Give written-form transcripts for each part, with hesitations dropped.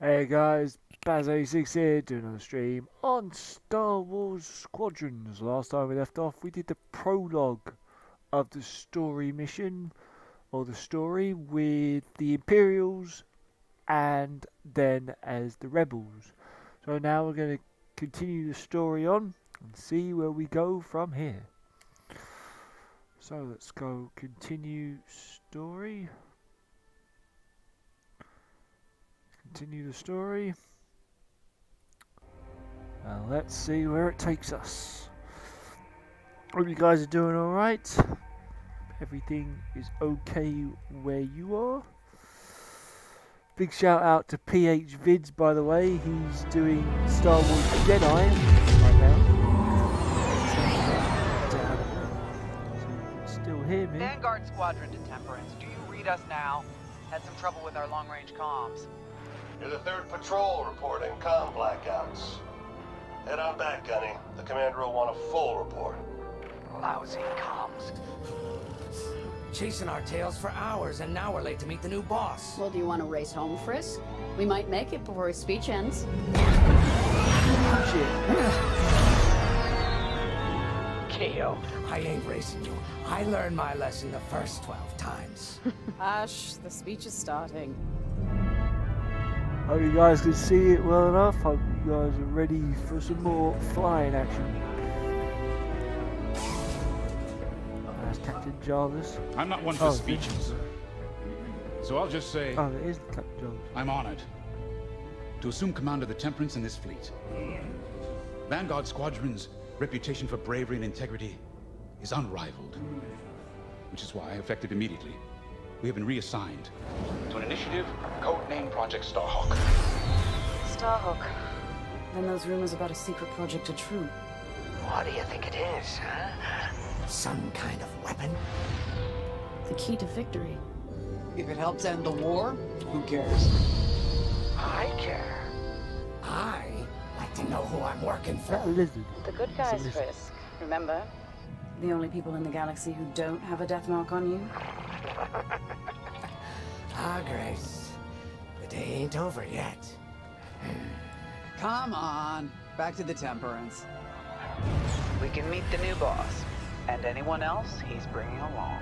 Hey guys, Baz86 here doing a stream on Star Wars Squadrons. Last time we left off, we did the prologue of the story mission, or the story, with the Imperials and then as the Rebels. So now we're going to continue the story on and see where we go from here. So let's go continue story. Continue the story. And let's see where it takes us. Hope you guys are doing alright. Everything is okay where you are. Big shout out to PH Vids, by the way. He's doing Star Wars Jedi right now. So you can still hear me. Vanguard Squadron to Temperance, do you read us now? Had some trouble with our long-range comms. You're the 3rd patrol reporting comm blackouts. Head on back, Gunny. The commander will want a full report. Lousy comms. Chasing our tails for hours, and now we're late to meet the new boss. Well, do you want to race home, Frisk? We might make it before his speech ends. Keo, I ain't racing you. I learned my lesson the first 12 times. Ash, the speech is starting. Hope you guys can see it well enough. Hope you guys are ready for some more flying action. That's Captain Jarvis. I'm not one for speeches. So I'll just say, Oh, it is Captain Jarvis. I'm honored to assume command of the Temperance in this fleet. Vanguard Squadron's reputation for bravery and integrity is unrivaled, which is why, effective immediately, we have been reassigned to an initiative codenamed Project Starhawk. Starhawk. Then those rumors about a secret project are true. What do you think it is, huh? Some kind of weapon? The key to victory. If it helps end the war, who cares? I care. I like to know who I'm working That for. lizard. The good It's a guys, lizard. Frisk. Remember? The only people in the galaxy who don't have a death mark on you? Ah, Grace. The day ain't over yet. Come on, back to the Temperance. We can meet the new boss, and anyone else he's bringing along.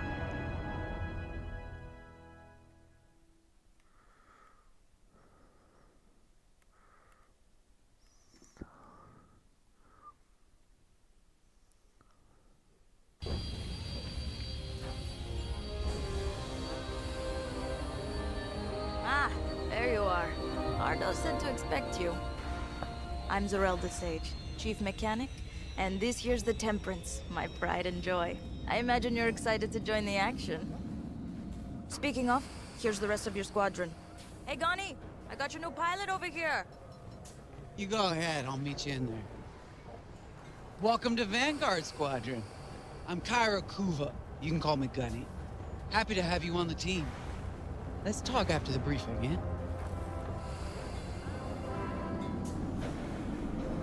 Ah, there you are. Ardo said to expect you. I'm Zarelda Sage, Chief Mechanic, and this here's the Temperance, my pride and joy. I imagine you're excited to join the action. Speaking of, here's the rest of your squadron. Hey, Gani, I got your new pilot over here. You go ahead, I'll meet you in there. Welcome to Vanguard Squadron. I'm Kyra Kuva. You can call me Gunny. Happy to have you on the team. Let's talk after the briefing, yeah?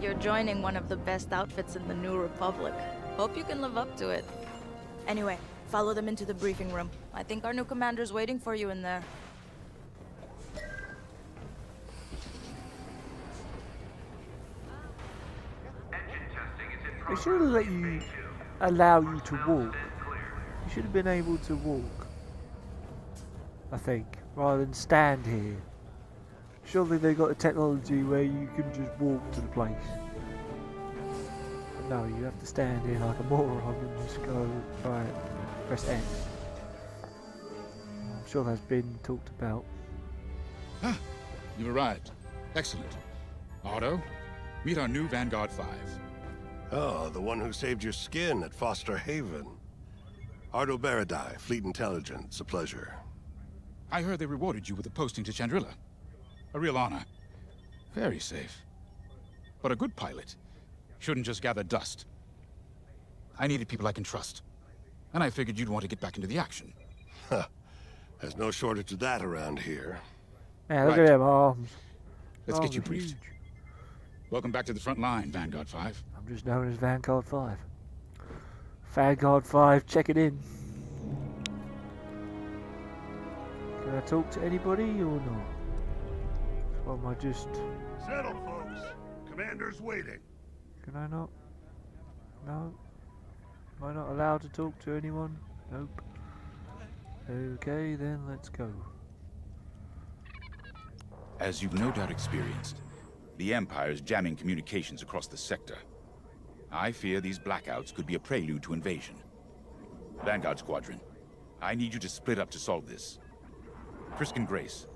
You're joining one of the best outfits in the New Republic. Hope you can live up to it. Anyway, follow them into the briefing room. I think our new commander's waiting for you in there. They should have allow you to walk. You should have been able to walk, I think, rather than stand here. Surely they got the technology where you can just walk to the place. But no, you have to stand here like a moron and just go, right, press X. I'm sure that's been talked about. Ah, you've arrived. Excellent. Otto, meet our new Vanguard 5. Oh, the one who saved your skin at Foster Haven. Ardo Baradai, Fleet Intelligence. A pleasure. I heard they rewarded you with a posting to Chandrilla. A real honor. Very safe. But a good pilot shouldn't just gather dust. I needed people I can trust. And I figured you'd want to get back into the action. Huh. There's no shortage of that around here. Man, look Right. at them arms. Let's get you Arms are briefed. huge. Welcome back to the front line, Vanguard 5. I'm just known as Vanguard 5. Vanguard 5, check it in. Can I talk to anybody or not? Or am I just... Settle, folks. Commander's waiting. Can I not? No? Am I not allowed to talk to anyone? Nope. Okay, then let's go. As you've no doubt experienced, the Empire is jamming communications across the sector. I fear these blackouts could be a prelude to invasion. Vanguard Squadron, I need you to split up to solve this. Frisk and Grace,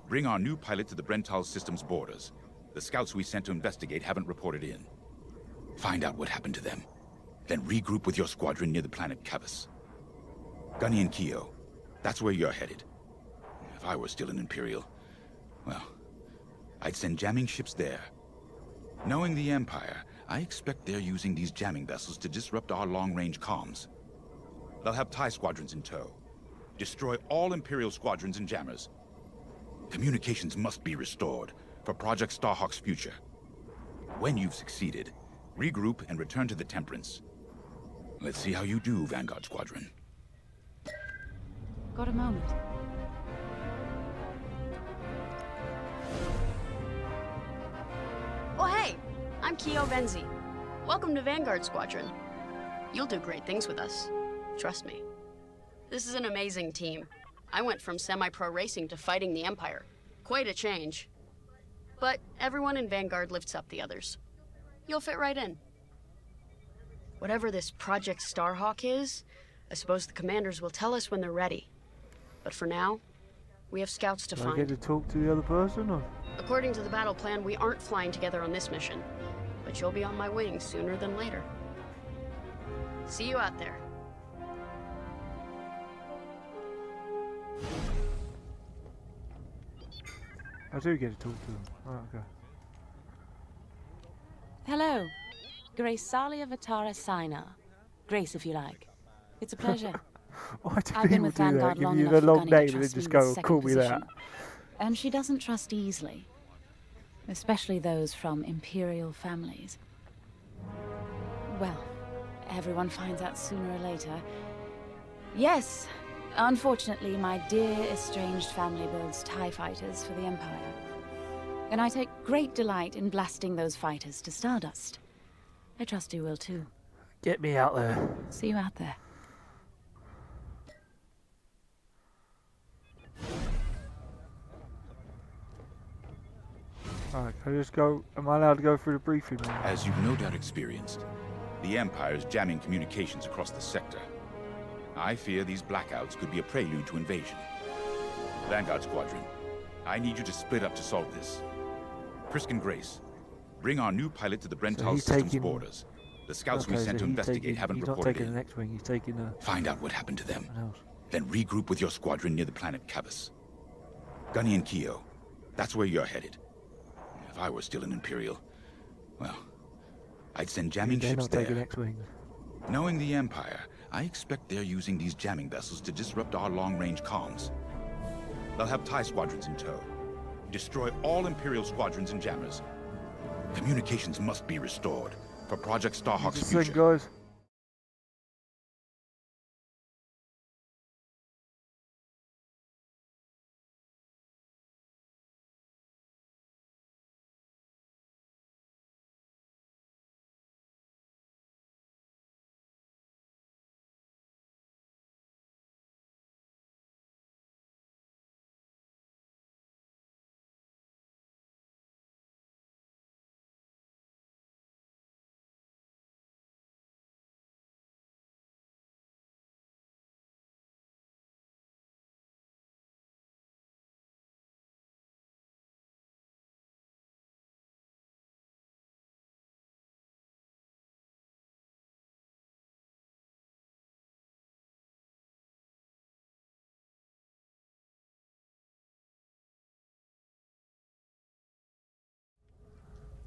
bring our new pilot to the Brental system's borders. The scouts we sent to investigate haven't reported in. Find out what happened to them. Then regroup with your squadron near the planet Cavus. Gunny and Keo, that's where you're headed. If I were still an Imperial, well, I'd send jamming ships there. Knowing the Empire, I expect they're using these jamming vessels to disrupt our long-range comms. They'll have TIE squadrons in tow. Destroy all Imperial squadrons and jammers. Communications must be restored for Project Starhawk's future. When you've succeeded, regroup and return to the Temperance. Let's see how you do, Vanguard Squadron. Got a moment? Oh hey, I'm Keo Benzi. Welcome to Vanguard Squadron. You'll do great things with us. Trust me. This is an amazing team. I went from semi-pro racing to fighting the Empire. Quite a change. But everyone in Vanguard lifts up the others. You'll fit right in. Whatever this Project Starhawk is, I suppose the commanders will tell us when they're ready. But for now, we have scouts to Do I find. get to talk to the other person, or...? According to the battle plan, we aren't flying together on this mission. But you'll be on my wing sooner than later. See you out there. I do get to talk to them. Oh, okay. Hello. Grace Salia Vatara Sina. Grace, if you like. It's a pleasure. Why do I've been people with do that? Vanguard Give long you enough the for long Gunny to name and then trust just me go, with oh, second call me that. position. And she doesn't trust easily. Especially those from Imperial families. Well, everyone finds out sooner or later. Yes, unfortunately, my dear estranged family builds TIE fighters for the Empire. And I take great delight in blasting those fighters to stardust. I trust you will too. Get me out there. See you out there. Alright, can I just go... Am I allowed to go through the briefing now? As you've no doubt experienced, the Empire is jamming communications across the sector. I fear these blackouts could be a prelude to invasion. Vanguard Squadron, I need you to split up to solve this. Frisk and Grace, bring our new pilot to the Brental system's borders. The scouts we sent to investigate haven't reported He's not taking in. the next wing, he's taking the... Find out what happened to them. Someone else. Then regroup with your squadron near the planet Cavus. Gunny and Keo, that's where you're headed. If I were still an Imperial, well, I'd send jamming They're ships not taking there. X-wings. Knowing the Empire, I expect they're using these jamming vessels to disrupt our long-range comms. They'll have TIE squadrons in tow. Destroy all Imperial squadrons and jammers. Communications must be restored for Project Starhawk's Just think, future. guys.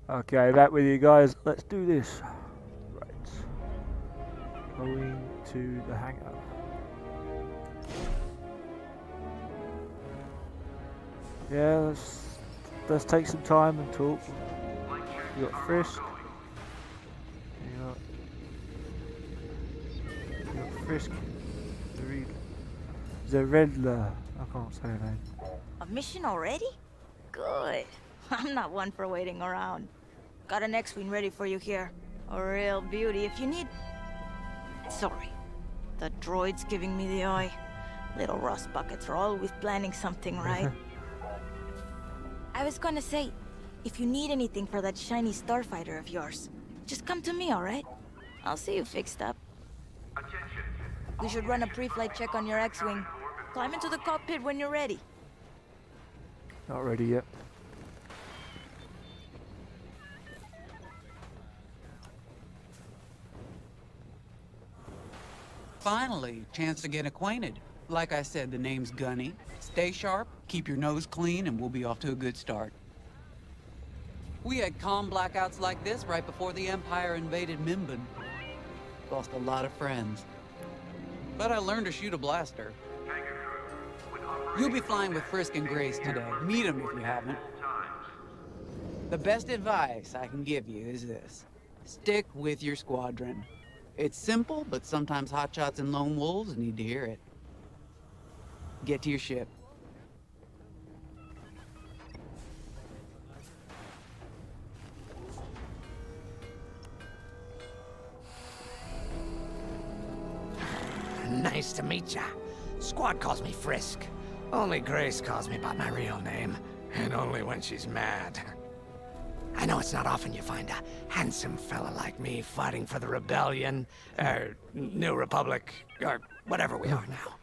Okay, back with you guys. Let's do this. Right. Going to the hangar. Yeah, let's take some time and talk. You got Frisk. You got Frisk. Zerredler. I can't say her name. A mission already? Good. I'm not one for waiting around. Got an X-Wing ready for you here. A real beauty if you need... Sorry. The droid's giving me the eye. Little rust buckets are always planning something, right? I was gonna say, if you need anything for that shiny starfighter of yours, just come to me, alright? I'll see you fixed up. We should run a pre-flight check on your X-Wing. Climb into the cockpit when you're ready. Not ready yet. Finally, chance to get acquainted. Like I said, the name's Gunny. Stay sharp, keep your nose clean, and we'll be off to a good start. We had calm blackouts like this right before the Empire invaded Minban. Lost a lot of friends. But I learned to shoot a blaster. You'll be flying with Frisk and Grace today. Meet them if you haven't. The best advice I can give you is this. Stick with your squadron. It's simple, but sometimes hotshots and lone wolves need to hear it. Get to your ship. Nice to meet ya. Squad calls me Frisk. Only Grace calls me by my real name, and only when she's mad. I know it's not often you find a handsome fella like me fighting for the Rebellion, or New Republic, or whatever we are now.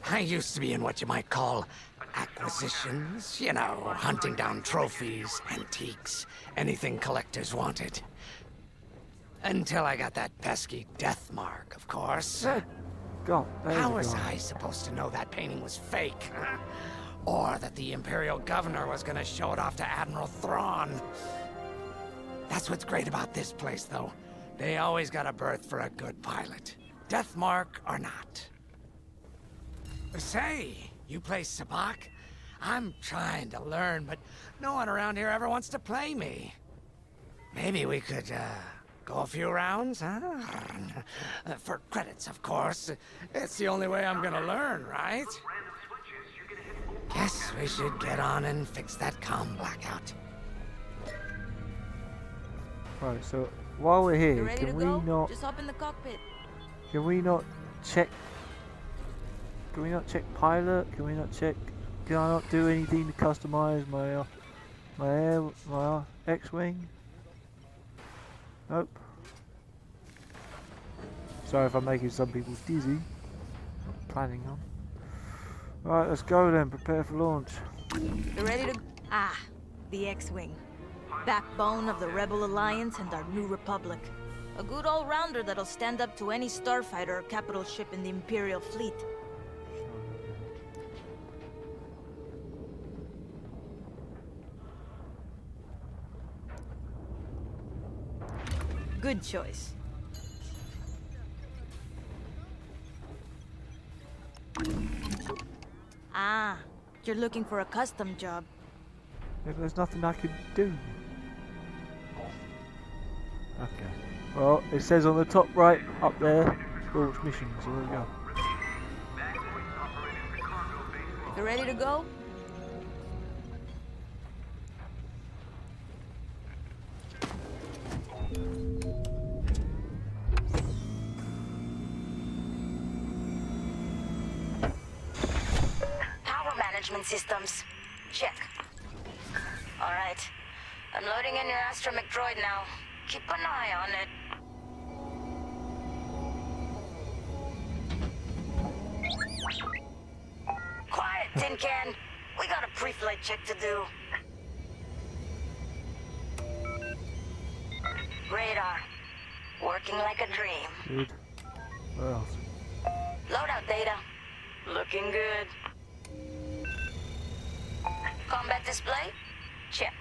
I used to be in what you might call acquisitions, you know, hunting down trophies, antiques, anything collectors wanted. Until I got that pesky death mark, of course. God, How was I supposed to know that painting was fake? Huh? Or that the Imperial Governor was gonna show it off to Admiral Thrawn? That's what's great about this place, though. They always got a berth for a good pilot. Death mark or not. Say, you play Sabak? I'm trying to learn, but no one around here ever wants to play me. Maybe we could, go a few rounds, huh? For credits, of course. It's the only way I'm gonna learn, right? Guess we should get on and fix that comm blackout. Right, so while we're here, You ready to can we go? not... Just hop in the cockpit. Can we not check... Can we not check pilot? Can we not check... Can I not do anything to customize my X-Wing? Nope. Sorry if I'm making some people dizzy. Not planning on. Right, let's go then. Prepare for launch. You ready to... Ah, the X-Wing. Backbone of the Rebel Alliance and our new Republic. A good all-rounder that'll stand up to any starfighter or capital ship in the Imperial fleet. Good choice. Ah, you're looking for a custom job. There's nothing I can do. Okay. Well, it says on the top right, up there, launch mission, so there we go. You ready to go? Systems. Check. Alright. I'm loading in your astromech droid now. Keep an eye on it. Quiet, Tin Can. We got a pre-flight check to do. Radar. Working like a dream. Good. What else? Loadout data. Looking good. Combat display? Check.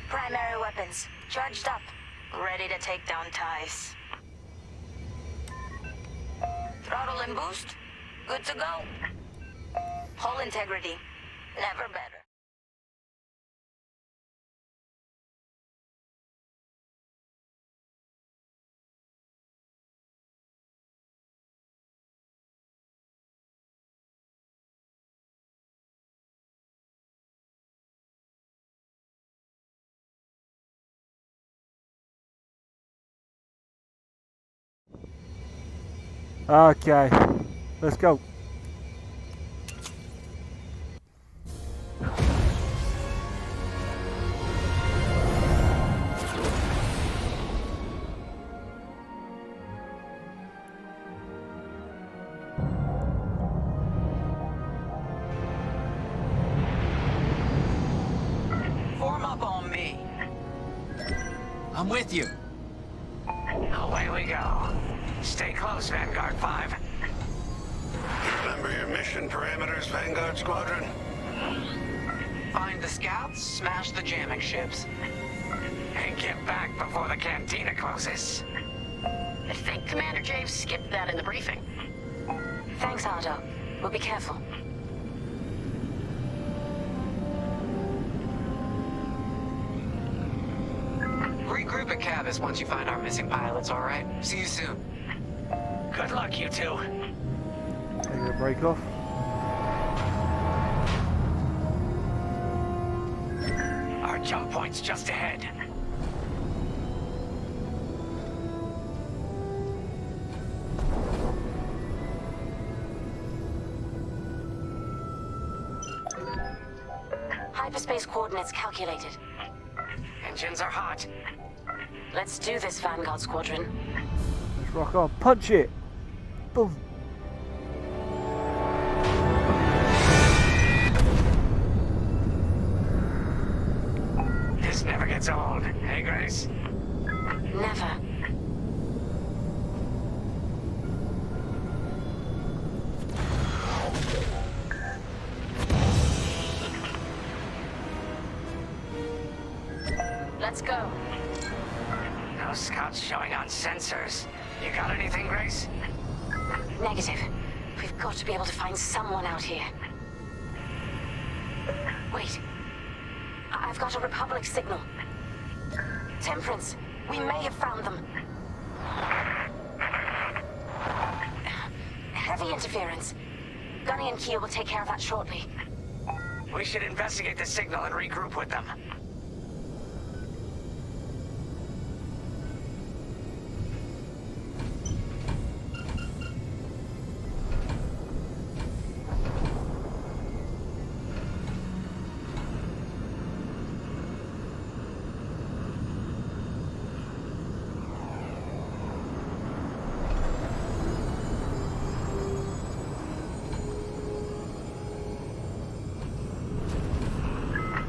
Primary weapons, charged up, ready to take down ties. Throttle and boost, good to go. Hull integrity, never better. Okay, let's go. Form up on me. I'm with you. Away we go. Stay close, Vanguard 5. Remember your mission parameters, Vanguard Squadron? Find the scouts, smash the jamming ships. And get back before the cantina closes. I think Commander Javes skipped that in the briefing. Thanks, Ardo. We'll be careful. Regroup at Cabas once you find our missing pilots, all right? See you soon. Good luck, you two. Taking a break off. Our jump point's just ahead. Hyperspace coordinates calculated. Engines are hot. Let's do this, Vanguard Squadron. Let's rock on. Punch it. Boom. This never gets old, hey Grace? Never. Let's go. No scouts showing on sensors. You got anything, Grace? Negative. We've got to be able to find someone out here. Wait. I've got a Republic signal. Temperance, we may have found them. Heavy interference. Gunny and Keo will take care of that shortly. We should investigate the signal and regroup with them.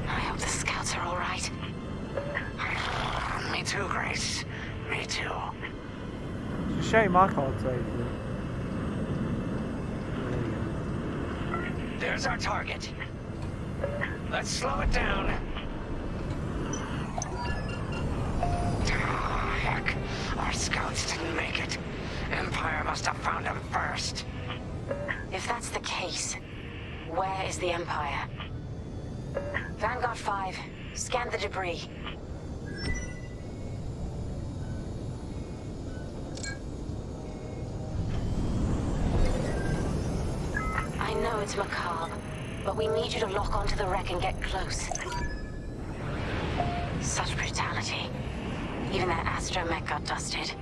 I hope the scouts are all right. Me too, Grace. Me too. It's a shame I can't save you. There's our target. Let's slow it down. Ah, heck. Our scouts didn't make it. Empire must have found him first. If that's the case, where is the Empire? Vanguard 5, scan the debris. I know it's macabre, but we need you to lock onto the wreck and get close. Such brutality. Even that astromech got dusted.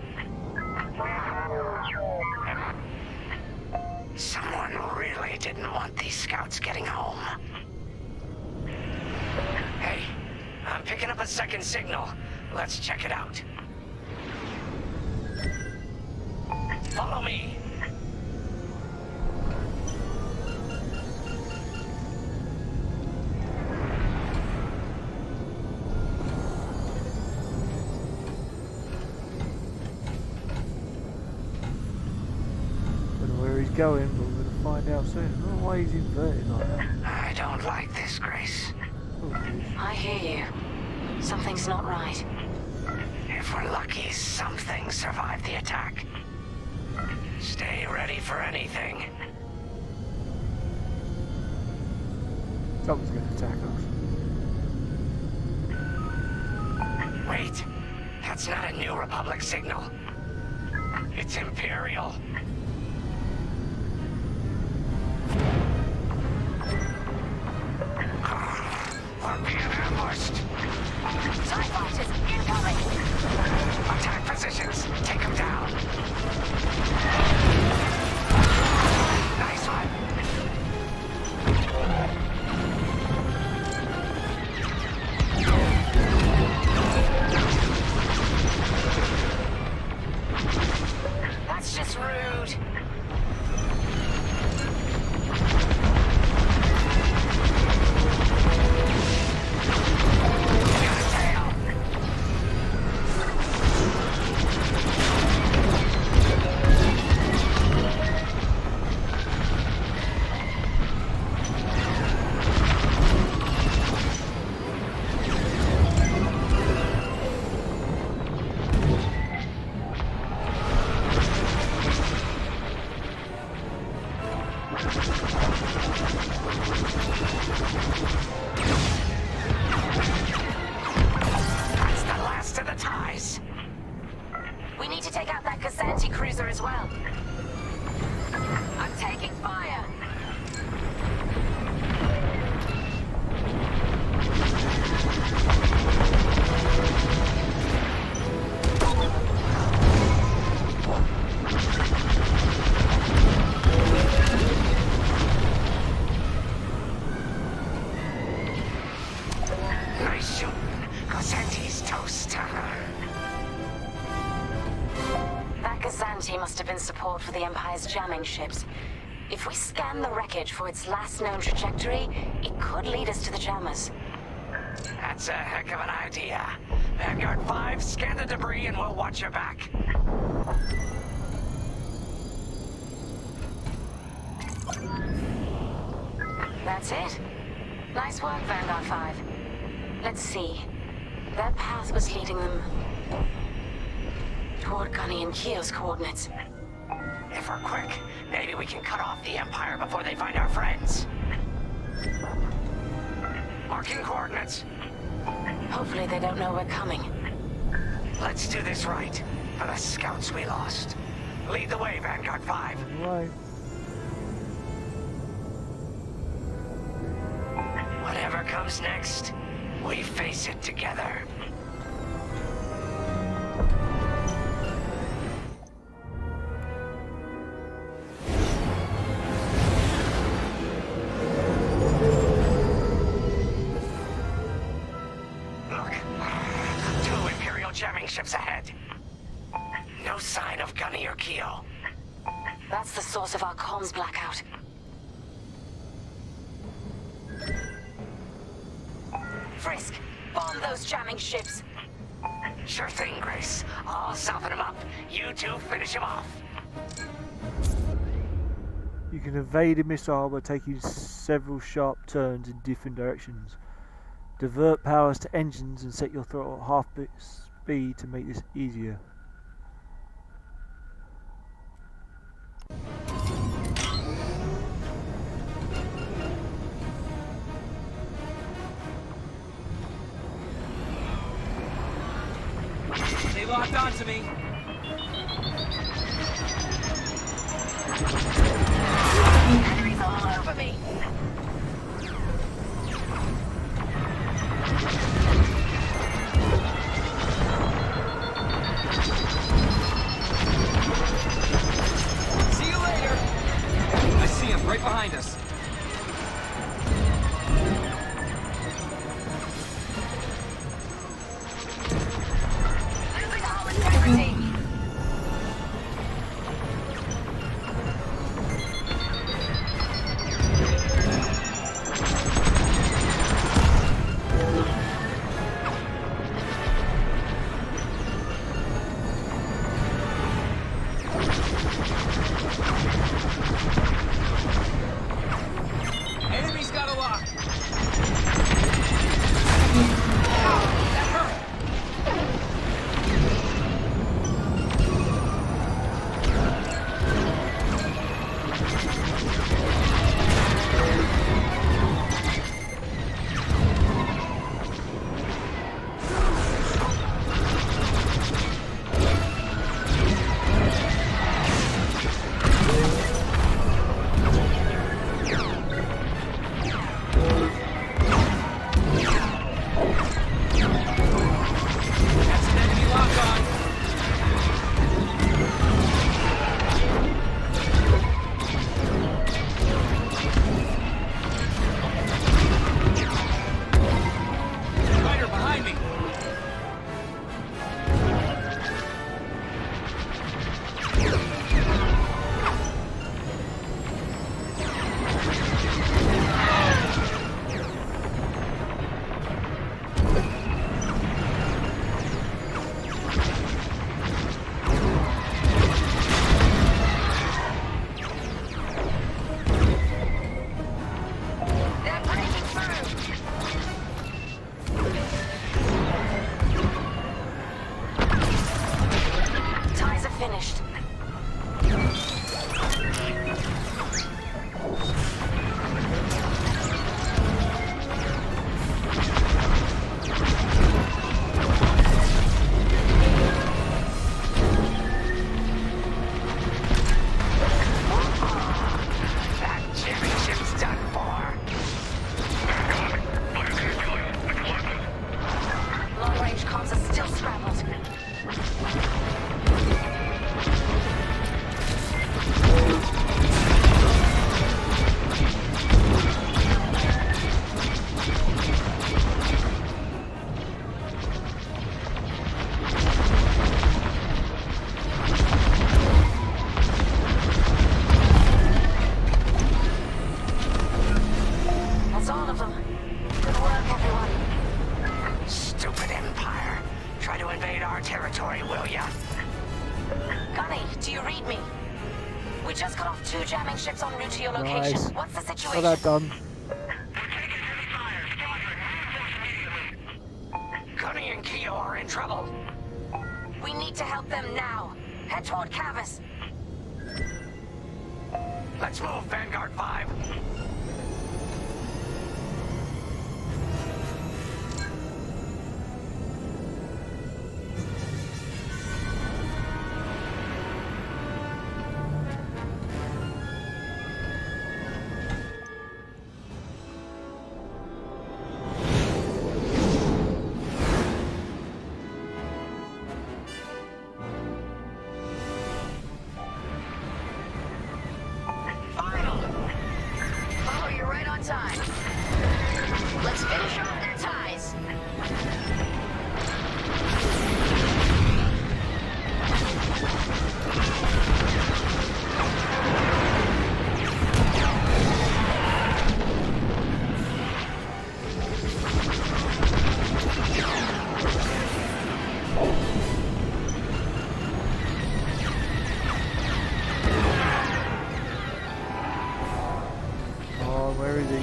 Someone really didn't want these scouts getting home. Hey, I'm picking up a second signal. Let's check it out. Follow me. Don't know where he's going, but we're going to find out soon. I don't know why he's inverted like that. I don't like this, Grace. Oh, geez. I hear you. Something's not right. If we're lucky, something survived the attack. Stay ready for anything. Something's going to attack us. Wait, that's not a New Republic signal. It's Imperial. We're being ambushed. TIE fighters, incoming! Attack positions. Take them down. Gazanti's toast. That Gazanti must have been support for the Empire's jamming ships. If we scan the wreckage for its last known trajectory, it could lead us to the jammers. That's a heck of an idea. Vanguard 5, scan the debris and we'll watch your back. That's it. Nice work, Vanguard 5. Let's see. That path was leading them toward Gunny and Keo's coordinates. If we're quick, maybe we can cut off the Empire before they find our friends. Marking coordinates. Hopefully they don't know we're coming. Let's do this right, for the scouts we lost. Lead the way, Vanguard 5. Right. Whatever comes next, we face it together. Look, 2 Imperial jamming ships ahead. No sign of Gunny or Keo. That's the source of our comms blackout. Frisk, bomb those jamming ships. Sure thing, Grace. I'll soften him up. You two finish him off. You can evade a missile by taking several sharp turns in different directions. Divert powers to engines and set your throttle at half speed to make this easier. They locked onto me. Enemies all over me. See you later. I see him right behind us. Losing all integrity. Enemy's got a lock. That's an enemy lock on. Fighter behind me. They're breaking through. Ties are finished. That jamming ship's done for. them. Good work, everyone. Stupid Empire. Try to invade our territory, will ya? Gunny, do you read me? We just got off 2 jamming ships en route to your location. Nice. What's the Got situation? that done. Gunny and Keo are in trouble. We need to help them now. Head toward Cavus. Let's move, Vanguard 5. Oh, you're right on time. Let's finish off their ties. Oh, where is he?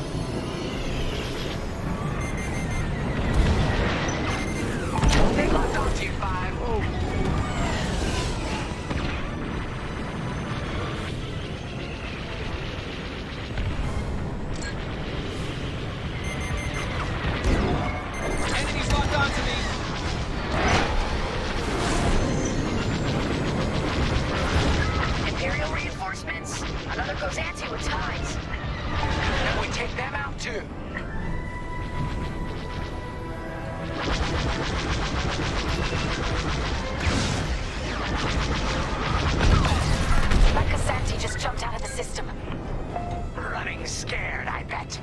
They locked onto you, 5. Enemies locked onto me. Imperial reinforcements. Another Gozanti with ties. And we take them out, too. That Gozanti just jumped out of the system. Running scared, I bet.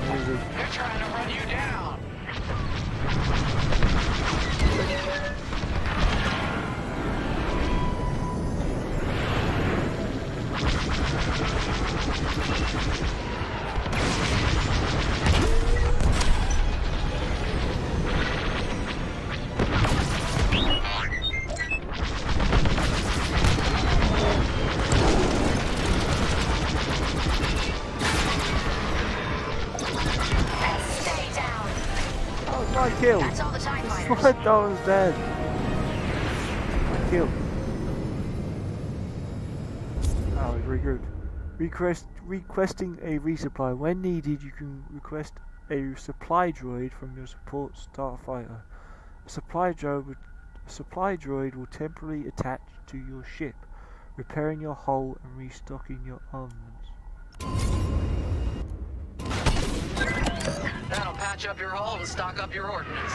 Where is he? They're trying to run you down. Stay down. Oh, my kill. That's all the TIE fighters. What? That was dead. My kill. Oh, he's regrouped. Requesting a resupply. When needed, you can request a supply droid from your support starfighter. A supply droid will temporarily attach to your ship, repairing your hull and restocking your armaments. That'll patch up your hull and stock up your ordnance.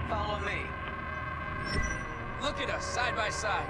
Follow me. Look at us, side by side.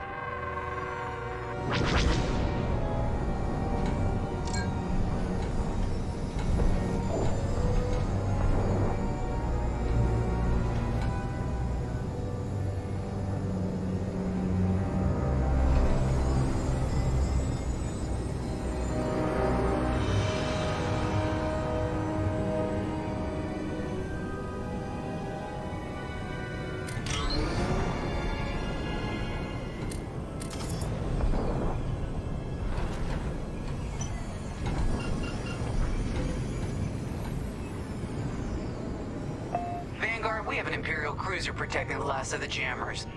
Vanguard, we have an Imperial cruiser protecting the last of the jammers.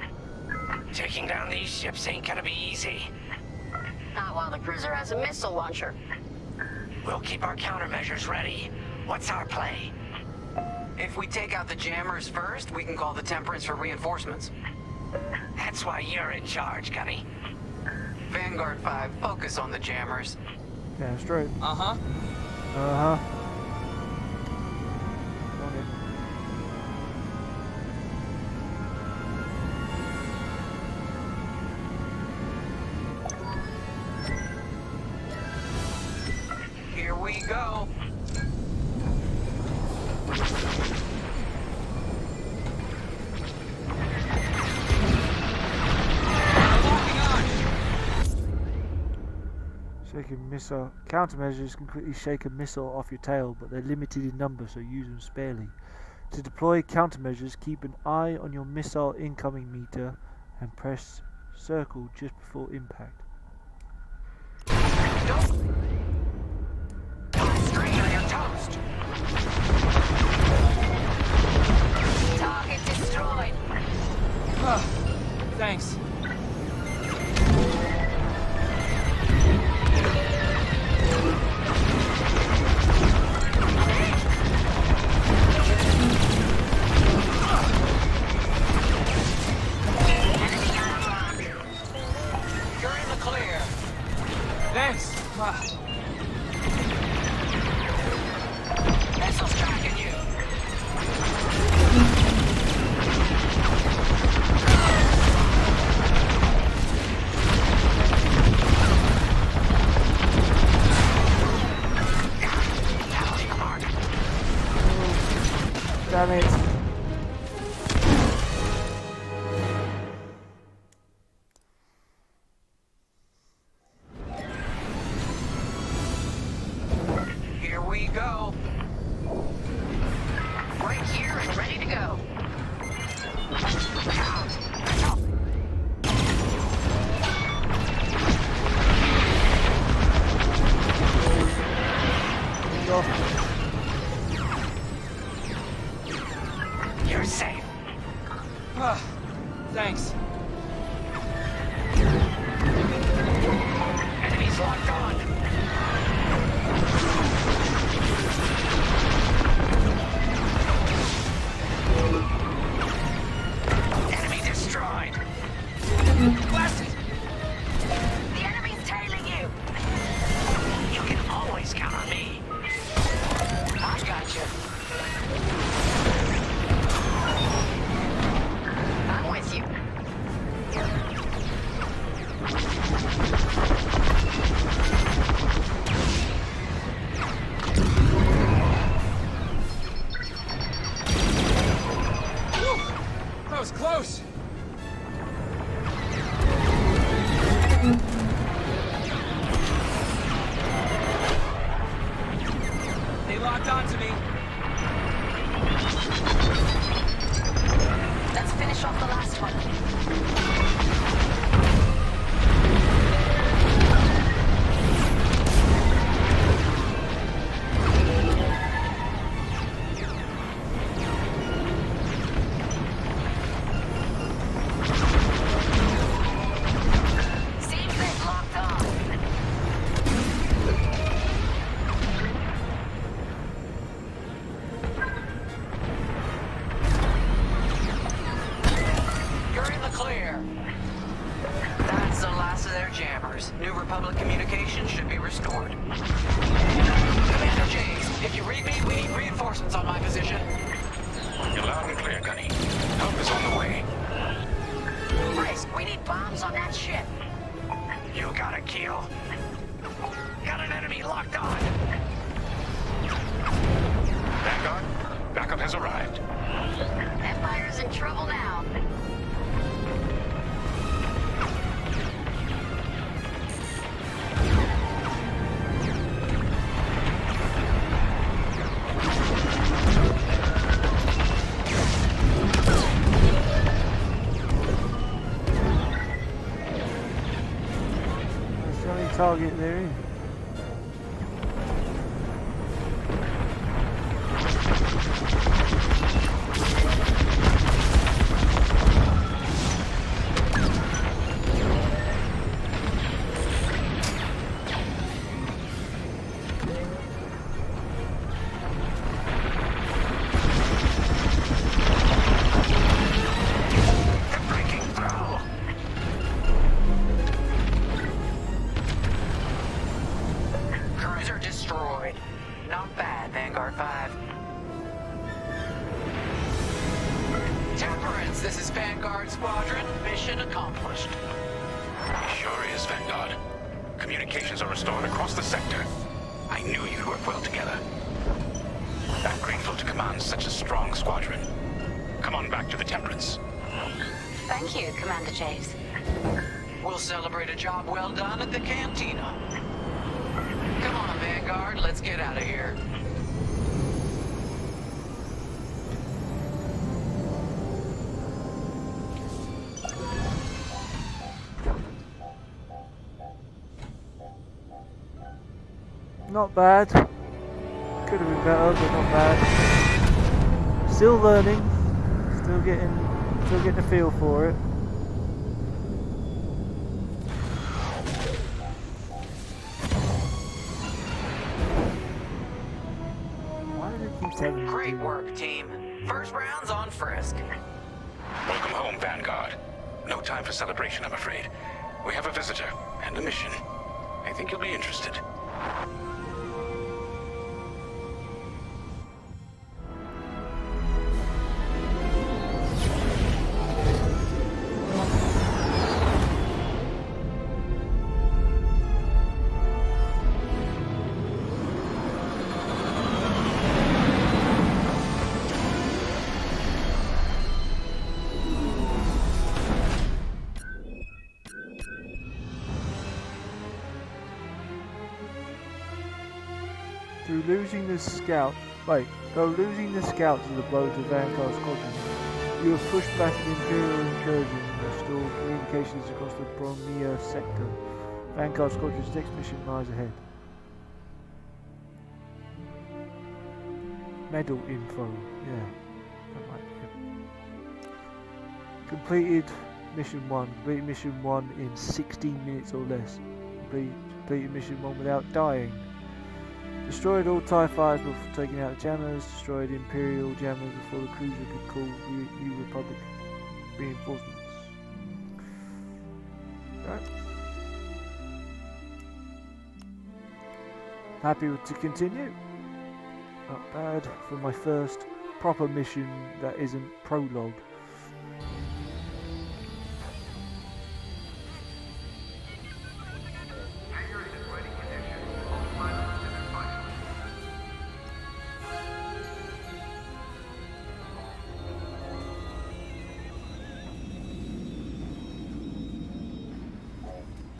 Taking down these ships ain't gonna be easy. Not while the cruiser has a missile launcher. We'll keep our countermeasures ready. What's our play? If we take out the jammers first, we can call the Temperance for reinforcements. That's why you're in charge, Gunny. Vanguard 5, focus on the jammers. Yeah, straight. Uh-huh. Uh-huh. On it. Here we go. Locking on. Shaking missile countermeasures can quickly shake a missile off your tail, but they're limited in number, so use them sparely. To deploy countermeasures, keep an eye on your missile incoming meter and press circle just before impact. Straight on your toast! Target destroyed. Thanks. You're in the clear. Thanks. Missile's tracking you. Damn it. Here we go. Right here and ready to go. You're safe. Thanks. Enemies locked on. Enemy destroyed. Blasted! The enemy's tailing you. You can always count on me. I got you. I'm with you. That was close. They locked onto me. Let's finish off the last one. Seems they've locked on. You're in the clear. That's the last of their jammers. New Republic communications should be restored. Commander Jays, if you read me, we need reinforcements on my position. You're loud and clear, Gunny. Help is on the way. Frisk, we need bombs on that ship. You got a kill. Got an enemy locked on. Vanguard, backup has arrived. Empire's in trouble now. That's the only target there is. They're breaking through. Cruiser destroyed. Not bad, Vanguard 5. Temperance, this is Vanguard Squadron. Mission accomplished. Sure is, Vanguard. Communications are restored across the sector. I knew you'd work well together. I'm grateful to command such a strong squadron. Come on back to the Temperance. Thank you, Commander Javes. We'll celebrate a job well done at the cantina. Come on, Vanguard, let's get out of here. Not bad. Could have been better, but not bad. Still learning. Still getting a feel for it. Why do they keep telling me to Great do that? work, team. First round's on Frisk. Welcome home, Vanguard. No time for celebration, I'm afraid. We have a visitor and a mission. I think you'll be interested. Through losing the scout, though losing the scouts is a blow to Vanguard Squadron, you have pushed back an Imperial incursion and restored communications across the Bromia sector. Vanguard Squadron's next mission lies ahead. Medal info, yeah. That might be it. Completed mission 1. Completed mission 1 in 16 minutes or less. Completed mission 1 without dying. Destroyed all TIE fighters before taking out the jammers. Destroyed Imperial jammers before the cruiser could call New Republic reinforcements. Right. Happy to continue. Not bad for my first proper mission that isn't prologue.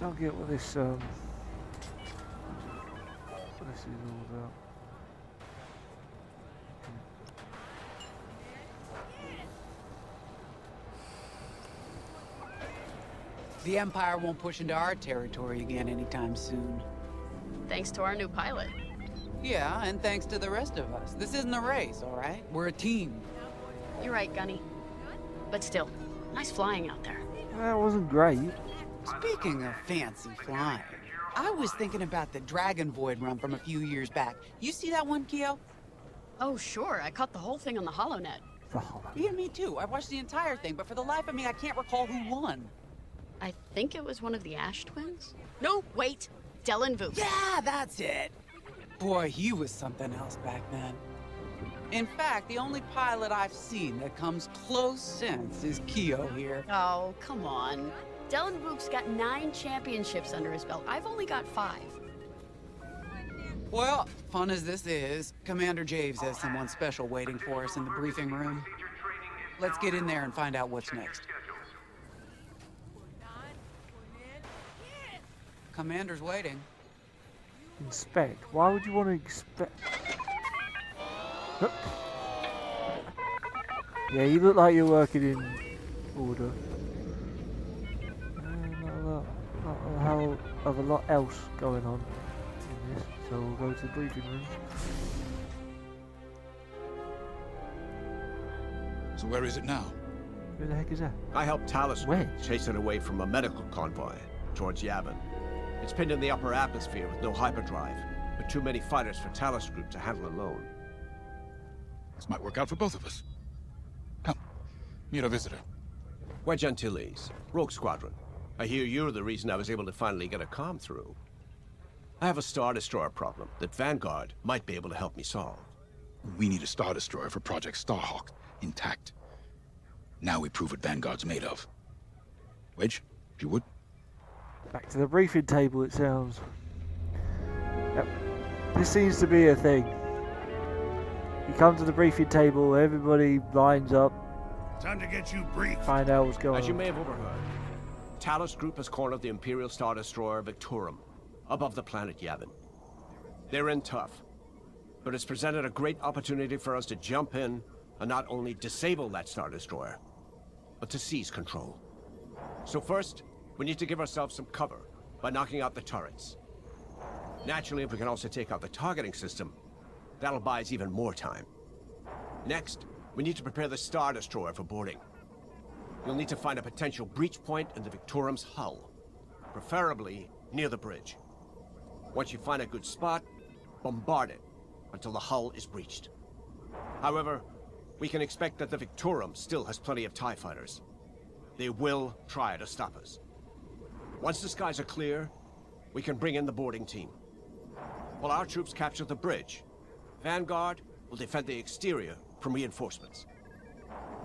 Don't get what this is all about. The Empire won't push into our territory again anytime soon. Thanks to our new pilot. Yeah, and thanks to the rest of us. This isn't a race, all right? We're a team. You're right, Gunny. But still, nice flying out there. That wasn't great. Speaking of fancy flying, I was thinking about the Dragon Void run from a few years back. You see that one, Keo? Oh, sure. I caught the whole thing on the HoloNet. Yeah, me too. I watched the entire thing, but for the life of me, I can't recall who won. I think it was one of the Ash twins? No, wait. Dylan Vu. Yeah, that's it. Boy, he was something else back then. In fact, the only pilot I've seen that comes close since is Keo here. Oh, come on. Dylan Vu's got 9 championships under his belt. I've only got 5. Well, fun as this is, Commander Javes has someone special waiting for us in the briefing room. Let's get in there and find out what's next. Commander's waiting. Inspect? Why would you want to inspect? Yeah, you look like you're working in order. Not a hell of a lot else going on in this, so we'll go to the briefing room. So where is it now? Who the heck is that? I helped Talus Where? chase it away from a medical convoy towards Yavin. It's pinned in the upper atmosphere with no hyperdrive, but too many fighters for Talus Group to handle alone. This might work out for both of us. Come, meet our visitor. Wedge Antilles, Rogue Squadron. I hear you're the reason I was able to finally get a comm through. I have a Star Destroyer problem that Vanguard might be able to help me solve. We need a Star Destroyer for Project Starhawk, intact. Now we prove what Vanguard's made of. Wedge, if you would. Back to the briefing table, it sounds. Yep. This seems to be a thing. You come to the briefing table, everybody lines up. Time to get you briefed. Find out what's going on. As you may have overheard, Talus Group has cornered the Imperial Star Destroyer Victorum above the planet Yavin. They're in tough, but it's presented a great opportunity for us to jump in and not only disable that Star Destroyer, but to seize control. So first, we need to give ourselves some cover by knocking out the turrets. Naturally, if we can also take out the targeting system, that'll buy us even more time. Next, we need to prepare the Star Destroyer for boarding. You'll need to find a potential breach point in the Victorum's hull, preferably near the bridge. Once you find a good spot, bombard it until the hull is breached. However, we can expect that the Victorum still has plenty of TIE fighters. They will try to stop us. Once the skies are clear, we can bring in the boarding team. While our troops capture the bridge, Vanguard will defend the exterior from reinforcements.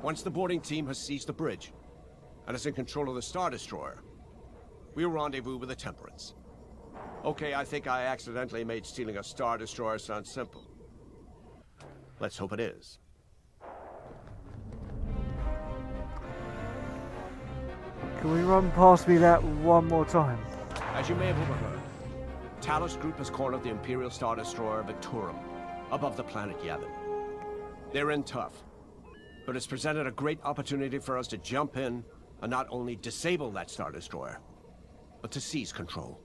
Once the boarding team has seized the bridge and is in control of the Star Destroyer, we'll rendezvous with the Temperance. Okay, I think I accidentally made stealing a Star Destroyer sound simple. Let's hope it is. Can we run past me that one more time? As you may have overheard, Talos Group has cornered the Imperial Star Destroyer Victorum above the planet Yavin. They're in tough, but it's presented a great opportunity for us to jump in and not only disable that Star Destroyer, but to seize control.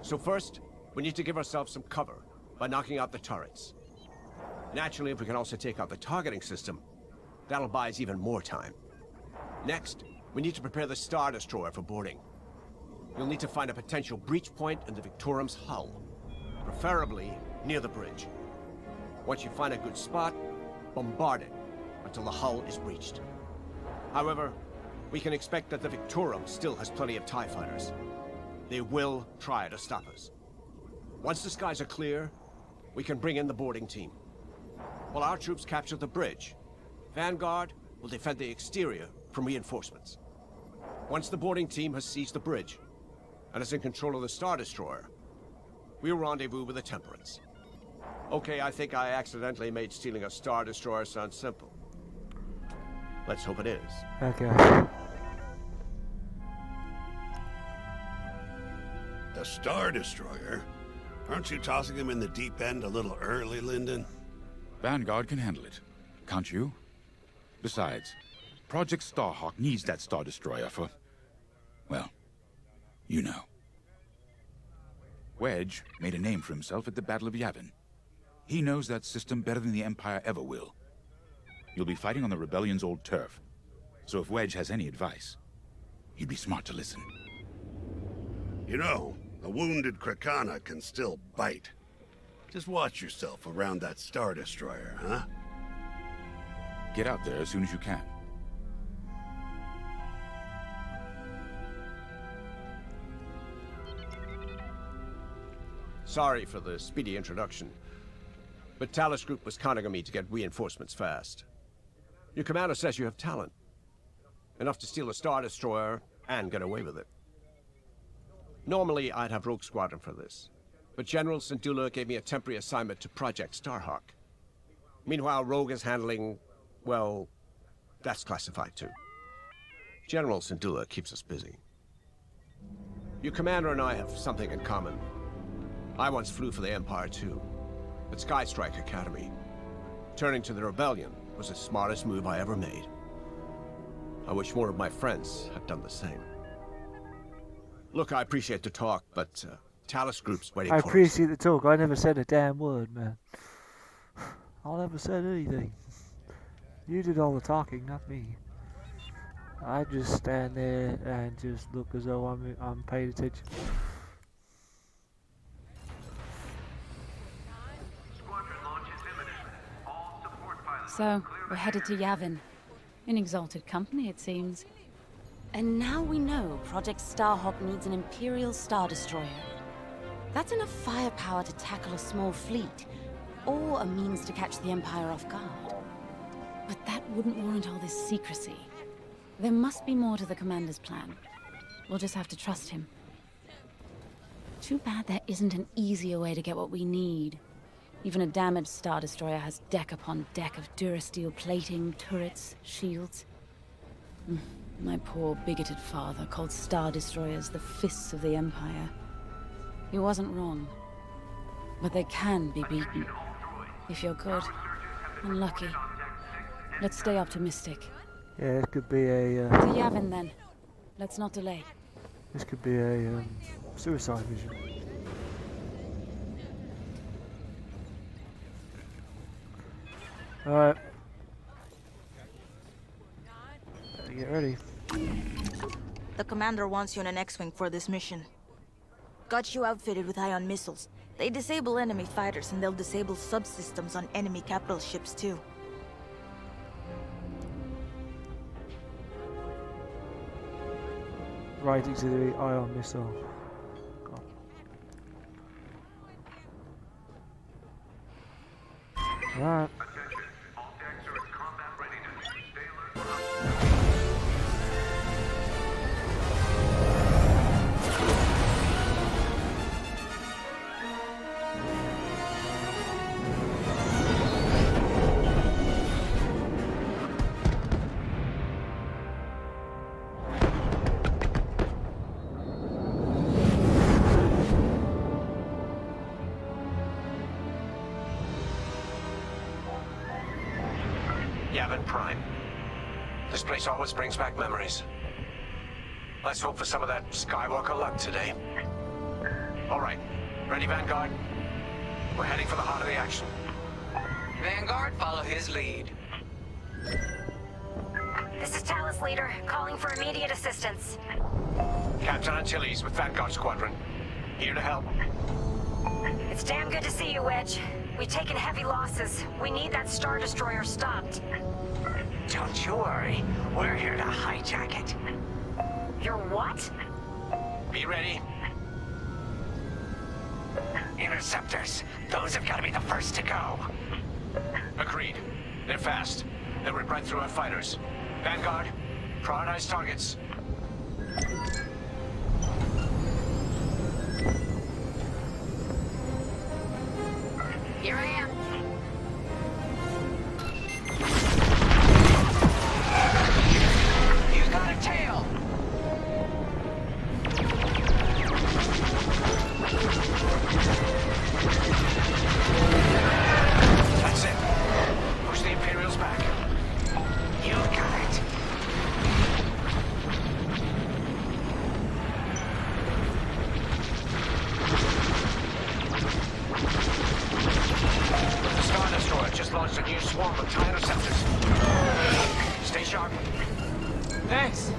So first, we need to give ourselves some cover by knocking out the turrets. Naturally, if we can also take out the targeting system, that'll buy us even more time. Next, we need to prepare the Star Destroyer for boarding. You'll need to find a potential breach point in the Victorum's hull, preferably near the bridge. Once you find a good spot, bombard it until the hull is breached. However, we can expect that the Victorum still has plenty of TIE fighters. They will try to stop us. Once the skies are clear, we can bring in the boarding team. While our troops capture the bridge, Vanguard will defend the exterior from reinforcements. Once the boarding team has seized the bridge and is in control of the Star Destroyer, we'll rendezvous with the Temperance. Okay, I think I accidentally made stealing a Star Destroyer sound simple. Let's hope it is. Okay. The Star Destroyer? Aren't you tossing him in the deep end a little early, Lyndon? Vanguard can handle it, can't you? Besides, Project Starhawk needs that Star Destroyer for... well, you know. Wedge made a name for himself at the Battle of Yavin. He knows that system better than the Empire ever will. You'll be fighting on the Rebellion's old turf, so if Wedge has any advice, he'd be smart to listen. You know, a wounded Krakana can still bite. Just watch yourself around that Star Destroyer, huh? Get out there as soon as you can. Sorry for the speedy introduction, but Talos Group was counting on me to get reinforcements fast. Your commander says you have talent. Enough to steal a Star Destroyer and get away with it. Normally, I'd have Rogue Squadron for this, but General Syndulla gave me a temporary assignment to Project Starhawk. Meanwhile, Rogue is handling, well, that's classified too. General Syndulla keeps us busy. Your commander and I have something in common. I once flew for the Empire too, at Skystrike Academy. Turning to the Rebellion was the smartest move I ever made. I wish more of my friends had done the same. Look, I appreciate the talk, but Talos Group's waiting for us. I appreciate the talk. I never said a damn word, man. I never said anything. You did all the talking, not me. I just stand there and just look as though I'm paying attention. So, we're headed to Yavin. In exalted company, it seems. And now we know Project Starhawk needs an Imperial Star Destroyer. That's enough firepower to tackle a small fleet, or a means to catch the Empire off guard. But that wouldn't warrant all this secrecy. There must be more to the Commander's plan. We'll just have to trust him. Too bad there isn't an easier way to get what we need. Even a damaged Star Destroyer has deck upon deck of Durasteel plating, turrets, shields. My poor bigoted father called Star Destroyers the fists of the Empire. He wasn't wrong. But they can be beaten. If you're good and lucky. Let's stay optimistic. Yeah, this could be a... To Yavin then. Let's not delay. This could be a suicide mission. Alright. Better get ready. The commander wants you in an X-Wing for this mission. Got you outfitted with ion missiles. They disable enemy fighters and they'll disable subsystems on enemy capital ships too. Right auxiliary ion missile. Go on. Alright. Yavin Prime. This place always brings back memories. Let's hope for some of that Skywalker luck today. All right, ready, Vanguard? We're heading for the heart of the action. Vanguard, follow his lead. This is Talus Leader, calling for immediate assistance. Captain Antilles with Vanguard Squadron. Here to help. It's damn good to see you, Wedge. We've taken heavy losses. We need that Star Destroyer stopped. Don't you worry. We're here to hijack it. You're what? Be ready. Interceptors. Those have got to be the first to go. Agreed. They're fast. They'll rip right through our fighters. Vanguard, prioritize targets. Here I am. You got a tail! That's it. Push the Imperials back. You got it. The Star Destroyer just launched a new swarm of TIE interceptors. Stay sharp. Thanks.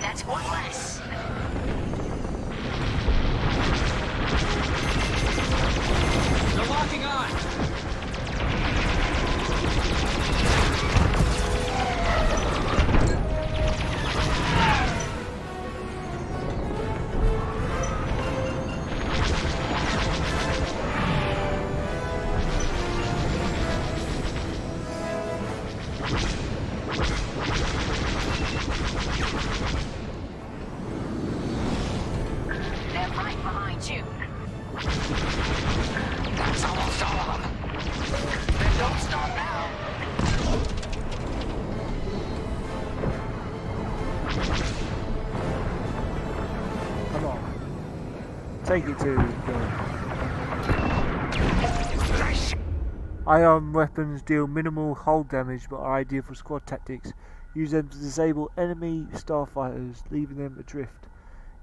That's one less. They're locking on. They're right behind you. That's almost all of them. Then don't stop now. Come on. Take it to Nice. ion weapons deal minimal hull damage but are ideal for squad tactics. Use them to disable enemy starfighters, leaving them adrift.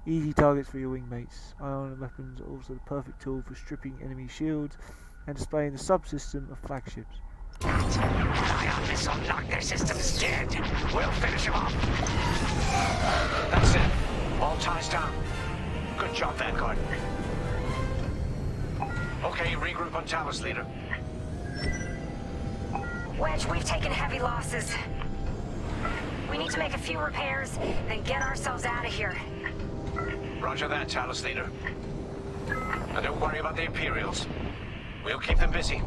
Easy targets for your wingmates. Ion weapons are also the perfect tool for stripping enemy shields and displaying the subsystem of flagships. That ion missile knocked their systems dead. We'll finish them off. That's it. All ties down. Good job, Vanguard. Okay, regroup on Talus, Leader. Wedge, we've taken heavy losses. We need to make a few repairs, then get ourselves out of here. Roger that, Talus, Leader. And don't worry about the Imperials. We'll keep them busy.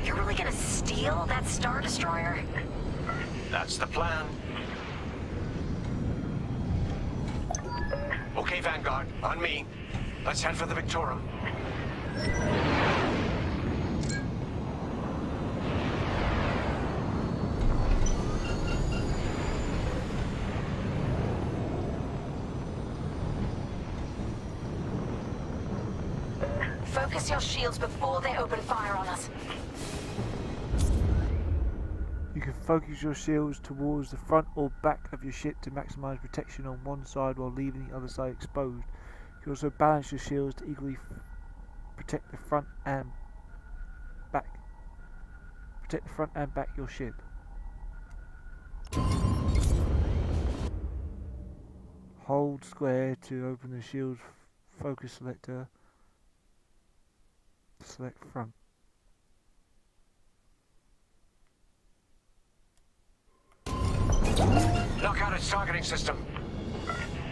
You're really gonna steal that Star Destroyer? That's the plan. Okay, Vanguard, on me. Let's head for the Victorum. Focus your shields before they open fire on us. You can focus your shields towards the front or back of your ship to maximize protection on one side while leaving the other side exposed. You can also balance your shields to equally protect the front and back. Protect the front and back of your ship. Hold square to open the shield focus selector. Select front. Knock out its targeting system.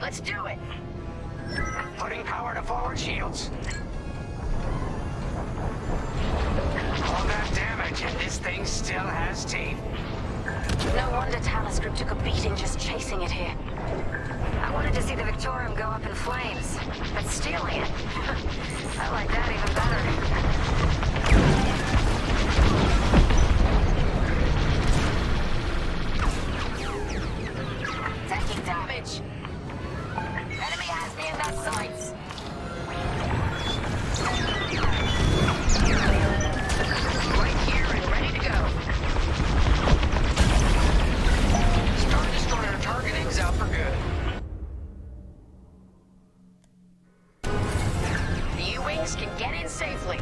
Let's do it. Putting power to forward shields. All that damage and this thing still has teeth. No wonder Talus Group took a beating just chasing it here. I wanted to see the Victorium go up in flames, but stealing it, I like that even better. Taking damage. Enemy has me in their sights. Right here and ready to go. Star Destroyer targeting's out for good. The U-Wings can get in safely.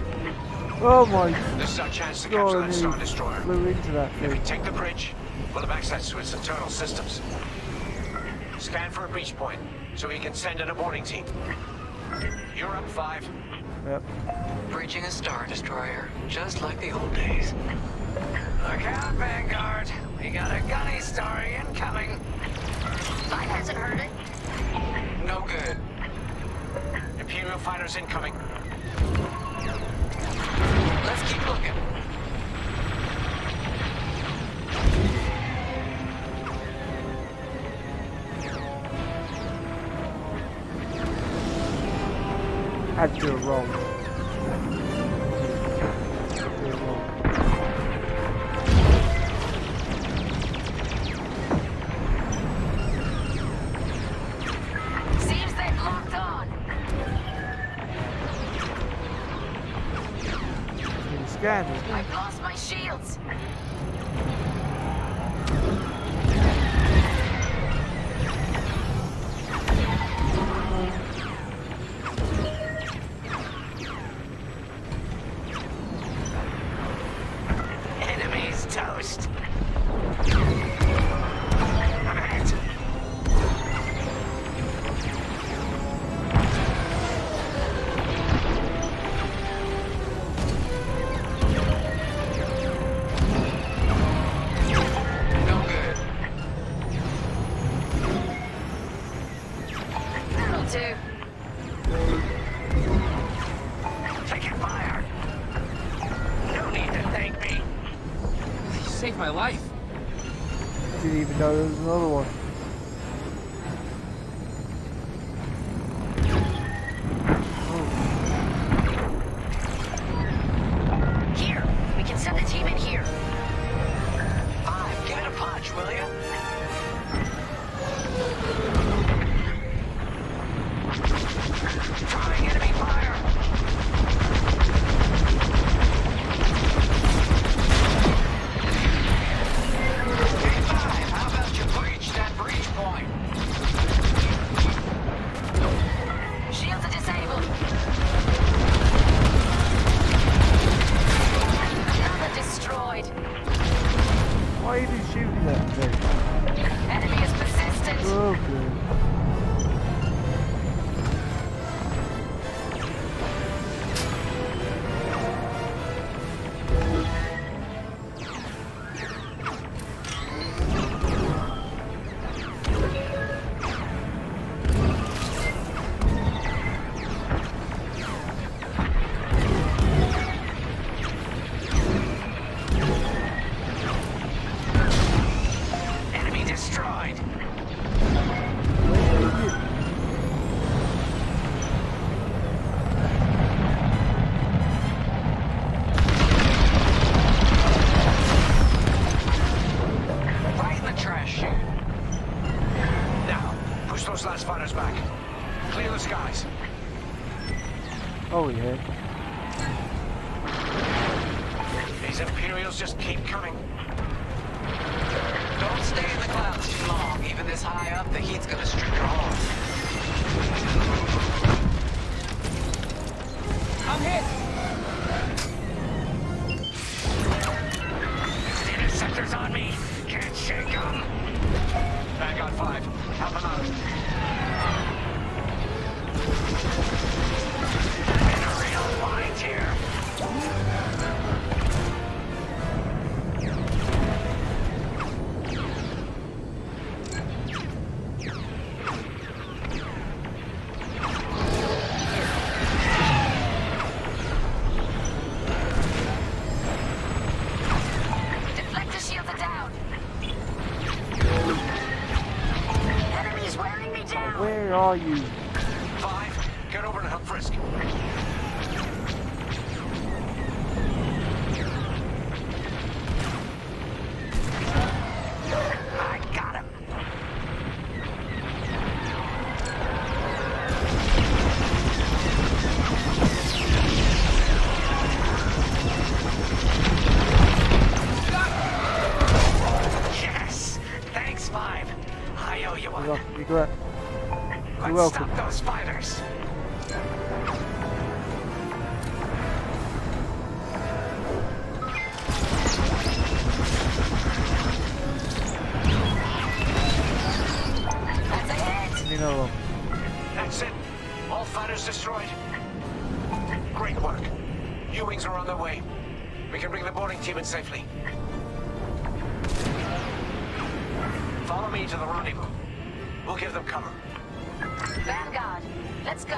Oh my This is our chance to god, capture I that Star nearly Destroyer. flew into that If we thing. take the bridge, we'll have access to its internal systems. Scan for a breach point, so we can send in a boarding team. You're up, 5. Yep. Bridging a Star Destroyer, just like the old days. Look out, Vanguard. We got a gunny story incoming. Mine hasn't heard it. No good. Imperial fighters incoming. Let's keep looking. Had to do a roll. Seems they've locked on. Scanners. I've lost my shields. Enemy's toast. I'm hit. No good. That'll do. Taking fire. No need to thank me. You saved my life. Didn't even know there was another one. Here, we can send a team in here. 5, give it a punch, will you? Throwing enemy fire. Hey, 5, how about you breach that breach point? Shields are disabled. Another destroyed. Why are you even shooting that thing? Enemy is persistent. Oh good. Enemy destroyed. Right in the trash chute. Now, push those last fighters back. Clear the skies. Holy heck. These Imperials just keep coming. Don't stay in the clouds too long. Even this high up, the heat's gonna strip your hull. I'm hit! Interceptors on me. Can't shake them. Vanguard 5. Help them out. In a real bind here. Deflector shields are down. Enemies wearing me down. Where are you? 5. Get over and help Frisk. I got him. Yes! Thanks, 5. I owe you one. You got. You're Let's welcome. stop those fighters. That's a hit. You know, That's it. All fighters destroyed. Great work. U-Wings are on their way. We can bring the boarding team in safely. Follow me to the rendezvous. We'll give them cover. Vanguard, let's go.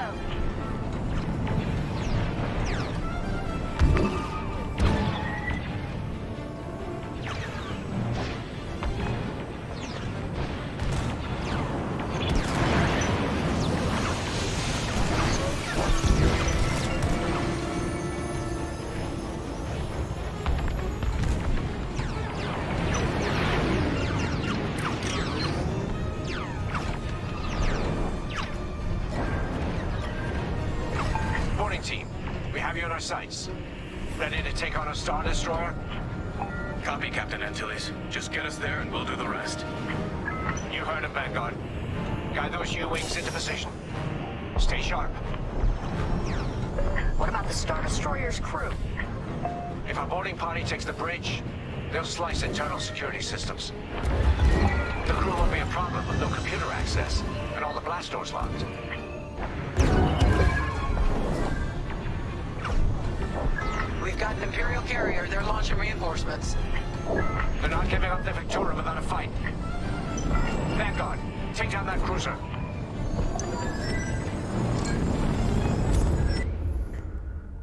Boarding team, we have you on our sights. Ready to take on a Star Destroyer? Copy, Captain Antilles. Just get us there and we'll do the rest. You heard him, Vanguard. Guide those U-Wings into position. Stay sharp. What about the Star Destroyer's crew? If our boarding party takes the bridge, they'll slice internal security systems. The crew won't be a problem with no computer access, and all the blast doors locked. We've got an Imperial carrier. They're launching reinforcements. They're not giving up the Victoria without a fight. Vanguard, take down that cruiser.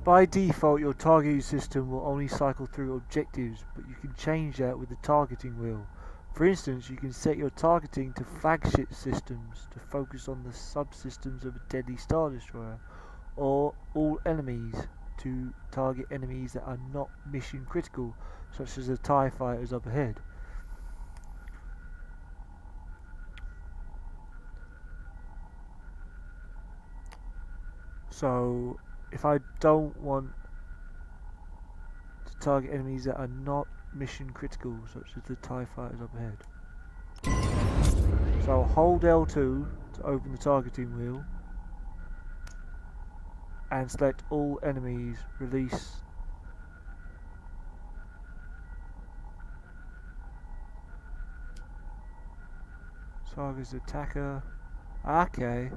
by default, your targeting system will only cycle through objectives, but you can change that with the targeting wheel. For instance, you can set your targeting to flagship systems to focus on the subsystems of a deadly Star Destroyer, or all enemies to target enemies that are not mission critical, such as the TIE fighters up ahead. So, if I don't want to target enemies that are not mission critical, such as the TIE fighters up ahead. So I'll hold L2 to open the targeting wheel and select all enemies, release target's attacker. Okay.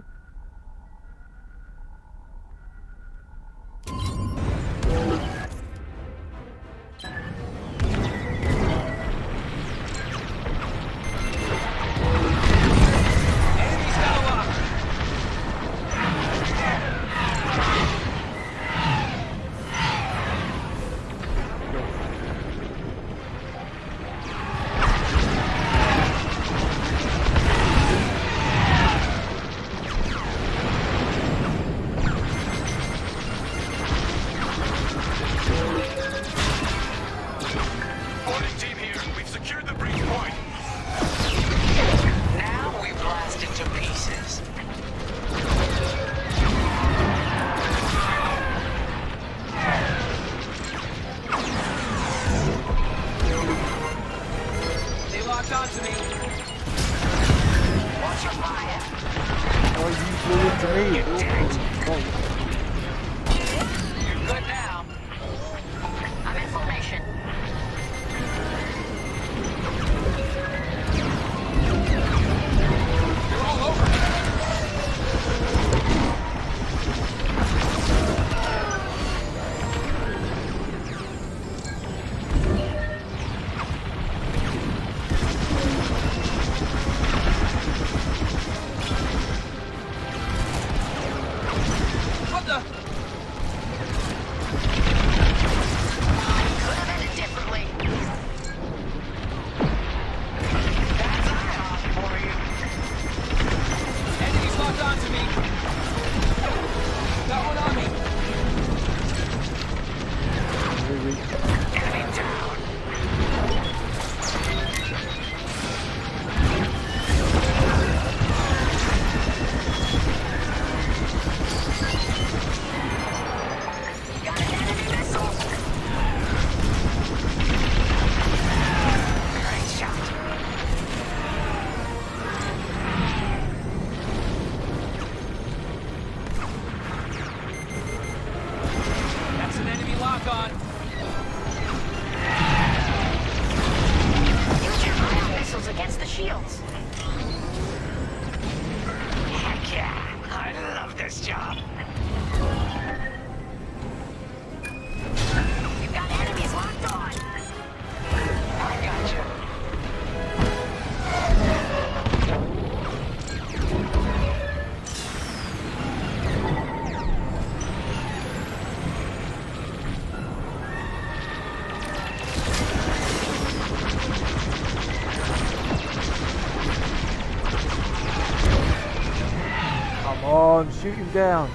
Shoot him down.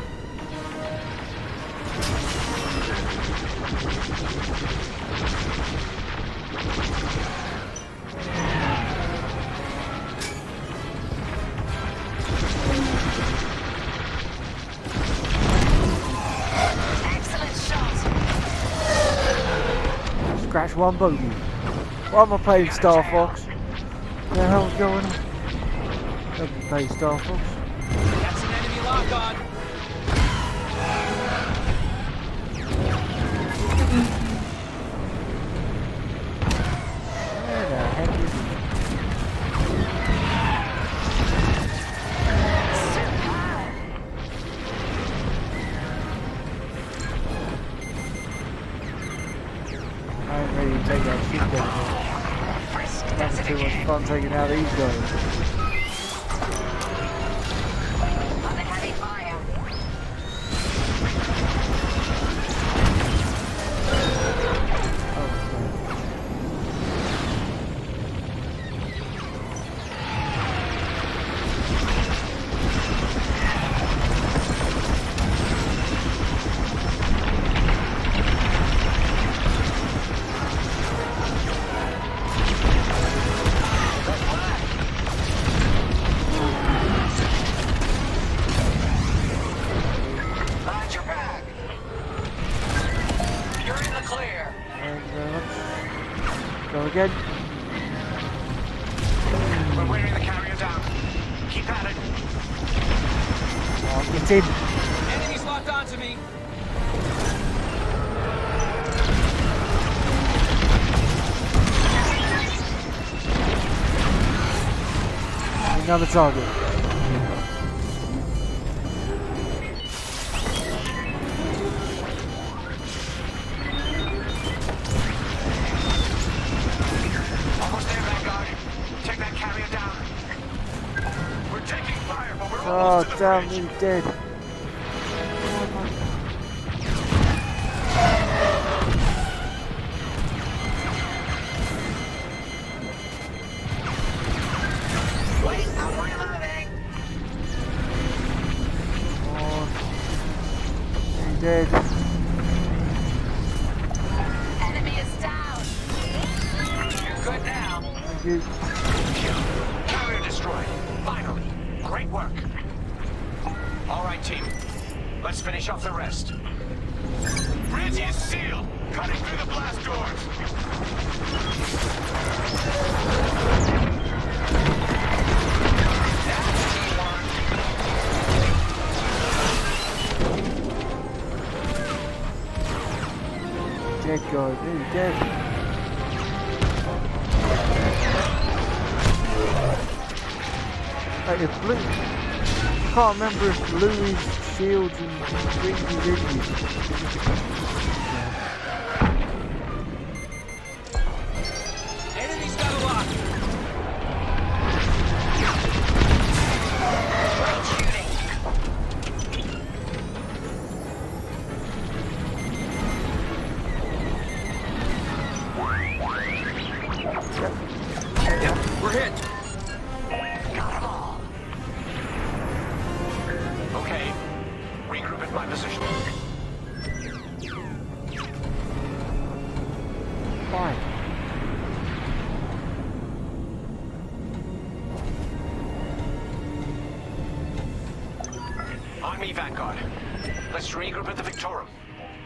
Excellent shot. Scratch one bogey. Why am I playing Star Fox? What the hell's going on? Let me play Star Fox. That's an enemy lock on. Where the heck is he? I ain't ready to take that shit down. Having too much fun taking out these guys. Again. We're wearing the carrier down. Keep at it. Oh, get in. Enemies locked onto me. Another target. Oh, damn, he's dead. Wait, I'm reloading. Oh, he's dead. Enemy is down. You're good now. Thank you. Carrier destroyed. Finally. Great work. All right, team. Let's finish off the rest. Bridge is sealed. Cutting through the blast doors. That's teamwork. Dead guy, he's dead. Like if blue, I can't remember if blue is shields and green is enemies. Enemies got a lock. Yep, we're hit. Got them all. Okay. Regroup at my position. Fine. On me, Vanguard. Let's regroup at the Victorum.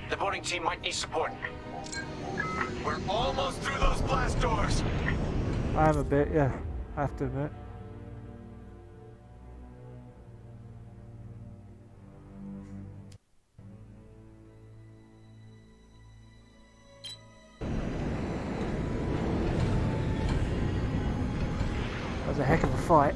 The boarding team might need support. We're almost through those blast doors. I am a bit, yeah, I have to admit. That was a heck of a fight.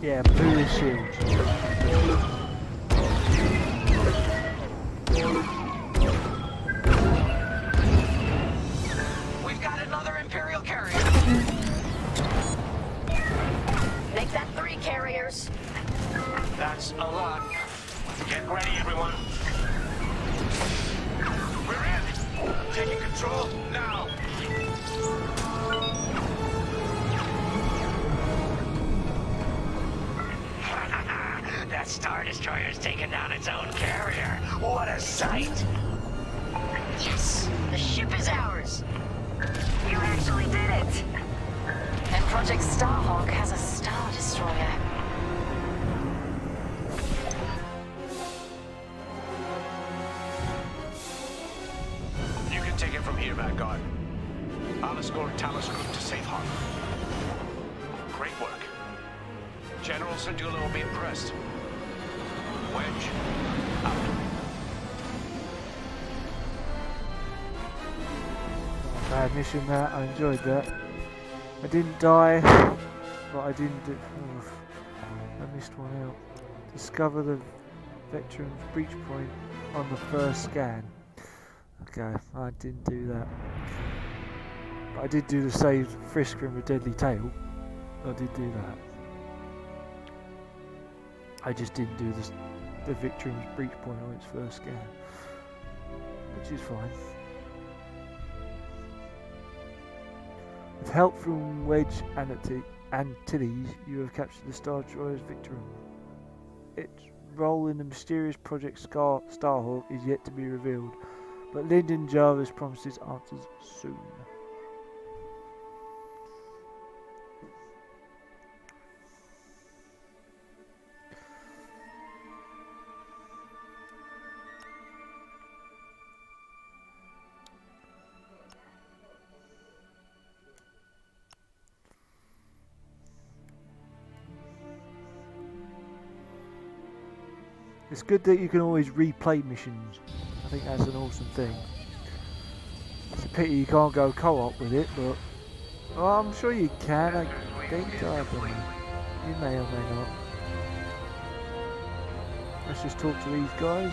Yeah, blue is shield. We've got another Imperial carrier. 3 carriers. That's a lot. Get ready, everyone. We're in! Taking control now! That Star Destroyer's taken down its own carrier. What a sight! Yes, the ship is ours. You actually did it. And Project Starhawk has a Star Destroyer. You can take it from here, Vanguard. I'll escort Talos Group to safe harbor. Great work. General Syndulla will be impressed. Wedge, out. Bad mission that, I enjoyed that. I didn't die, but I didn't do... Oof, I missed one out. Discover the veteran's breach point on the first scan. Okay, I didn't do that. But I did do the save Frisk from a deadly tail. I did do that. I just didn't do the veteran's breach point on its first scan. Which is fine. With help from Wedge and Antilles, you have captured the Star Destroyer's Victorum. Its role in the mysterious Project Starhawk is yet to be revealed, but Lyndon Jarvis promises answers soon. It's good that you can always replay missions. I think that's an awesome thing. It's a pity you can't go co-op with it, but I'm sure you can. I think I don't know. You may or may not. Let's just talk to these guys.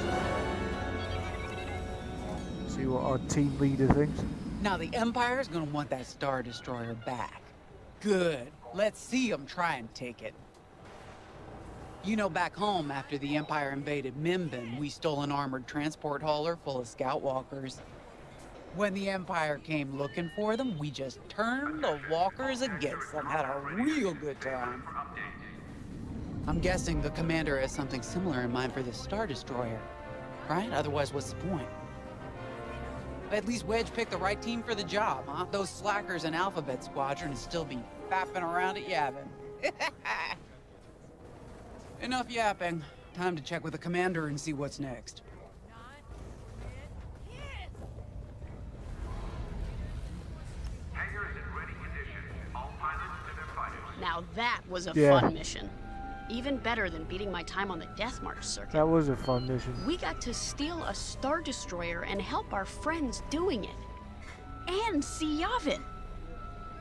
See what our team leader thinks. Now the Empire's gonna want that Star Destroyer back. Good. Let's see them try and take it. You know, back home, after the Empire invaded Mimbin, we stole an armored transport hauler full of scout walkers. When the Empire came looking for them, we just turned the walkers against them, had a real good time. I'm guessing the commander has something similar in mind for this Star Destroyer, right? Otherwise, what's the point? At least Wedge picked the right team for the job, huh? Those slackers in Alphabet Squadron would still be fapping around at Yavin. Enough yapping. Time to check with the commander and see what's next. Now that was a fun mission. Even better than beating my time on the Death March circuit. That was a fun mission. We got to steal a Star Destroyer and help our friends doing it. And see Yavin.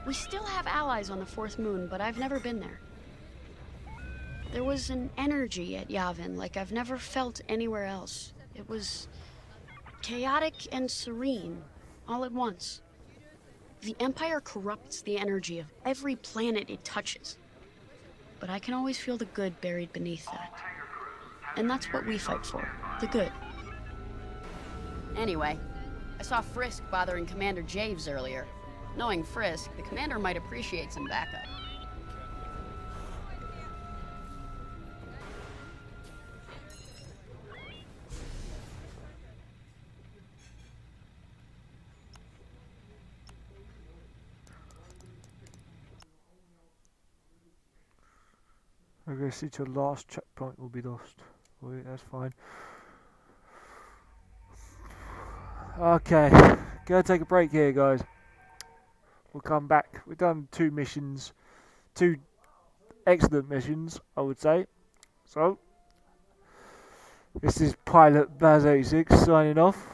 We still have allies on the Fourth Moon, but I've never been there. There was an energy at Yavin like I've never felt anywhere else. It was chaotic and serene, all at once. The Empire corrupts the energy of every planet it touches. But I can always feel the good buried beneath that. And that's what we fight for, the good. Anyway, I saw Frisk bothering Commander Javes earlier. Knowing Frisk, the commander might appreciate some backup. I guess it's your last checkpoint will be lost. Wait, that's fine. Okay, gonna take a break here, guys. We'll come back. We've done 2 missions, 2 excellent missions, I would say. So, this is Pilot Baz86 signing off.